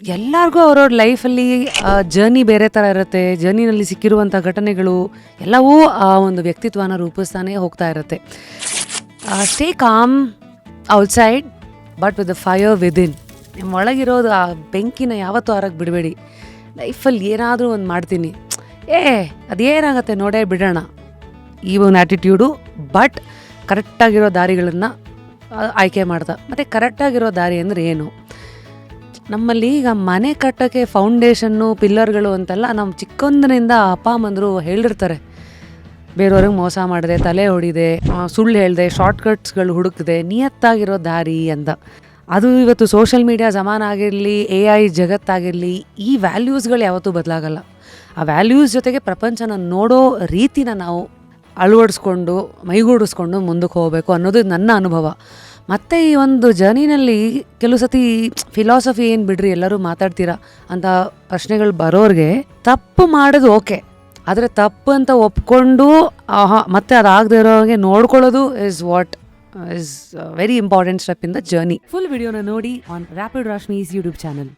ಎಲ್ಲರಿಗೂ ಅವ್ರವ್ರ ಲೈಫಲ್ಲಿ ಜರ್ನಿ ಬೇರೆ ಥರ ಇರುತ್ತೆ. ಜರ್ನಿನಲ್ಲಿ ಸಿಕ್ಕಿರುವಂಥ ಘಟನೆಗಳು ಎಲ್ಲವೂ ಆ ಒಂದು ವ್ಯಕ್ತಿತ್ವನ ರೂಪಿಸ್ತಾನೆ ಹೋಗ್ತಾ ಇರುತ್ತೆ. Stay calm outside but with the fire within. ನಿಮ್ಮ ಒಳಗಿರೋದು ಆ ಬೆಂಕಿನ ಯಾವತ್ತೂ ಆರಕ್ಕೆ ಬಿಡಬೇಡಿ. ಲೈಫಲ್ಲಿ ಏನಾದರೂ ಒಂದು ಮಾಡ್ತೀನಿ, ಅದೇನಾಗತ್ತೆ ನೋಡೇ ಬಿಡೋಣ, ಈ ಒಂದು ಆ್ಯಟಿಟ್ಯೂಡು. ಬಟ್ ಕರೆಕ್ಟಾಗಿರೋ ದಾರಿಗಳನ್ನು ಆಯ್ಕೆ ಮಾಡ್ತಾ. ಮತ್ತು ಕರೆಕ್ಟಾಗಿರೋ ದಾರಿ ಅಂದರೆ ಏನು? ನಮ್ಮಲ್ಲಿ ಈಗ ಮನೆ ಕಟ್ಟೋಕ್ಕೆ ಫೌಂಡೇಶನ್ನು ಪಿಲ್ಲರ್ಗಳು ಅಂತೆಲ್ಲ ನಮ್ಮ ಚಿಕ್ಕಂದಿನಿಂದ ಅಪ್ಪ ಅಮ್ಮಂದರು ಹೇಳಿರ್ತಾರೆ. ಬೇರೆಯವ್ರಿಗೆ ಮೋಸ ಮಾಡಿದೆ, ತಲೆ ಹೊಡಿದೆ, ಸುಳ್ಳು ಹೇಳಿದೆ, ಶಾರ್ಟ್ಕಟ್ಸ್ಗಳು ಹುಡುಕಿದೆ, ನಿಯತ್ತಾಗಿರೋ ದಾರಿ ಅಂತ. ಅದು ಇವತ್ತು ಸೋಷಿಯಲ್ ಮೀಡಿಯಾ ಜಮಾನ ಆಗಿರಲಿ, AI ಜಗತ್ತಾಗಿರಲಿ, ಈ ವ್ಯಾಲ್ಯೂಸ್ಗಳು ಯಾವತ್ತೂ ಬದಲಾಗಲ್ಲ. ಆ ವ್ಯಾಲ್ಯೂಸ್ ಜೊತೆಗೆ ಪ್ರಪಂಚನ ನೋಡೋ ರೀತಿನ ನಾವು ಅಳವಡಿಸ್ಕೊಂಡು ಮೈಗೂಡಿಸ್ಕೊಂಡು ಮುಂದಕ್ಕೆ ಹೋಗಬೇಕು ಅನ್ನೋದು ನನ್ನ ಅನುಭವ. ಮತ್ತು ಈ ಒಂದು ಜರ್ನಿನಲ್ಲಿ ಕೆಲವು ಸತಿ ಫಿಲಾಸಫಿ ಏನು ಬಿಡ್ರಿ ಎಲ್ಲರೂ ಮಾತಾಡ್ತೀರಾ ಅಂತ ಪ್ರಶ್ನೆಗಳು ಬರೋರಿಗೆ, ತಪ್ಪು ಮಾಡೋದು ಓಕೆ, ಆದರೆ ತಪ್ಪು ಅಂತ ಒಪ್ಕೊಂಡು ಮತ್ತೆ ಅದಾಗದೇ ಇರೋರಿಗೆ ನೋಡ್ಕೊಳ್ಳೋದು is what is very important step in the journey. Full ವಿಡಿಯೋನ ನೋಡಿ ಆನ್ ರ್ಯಾಪಿಡ್ ರಾಶ್ಮೀಸ್ ಯೂಟ್ಯೂಬ್ ಚಾನಲ್.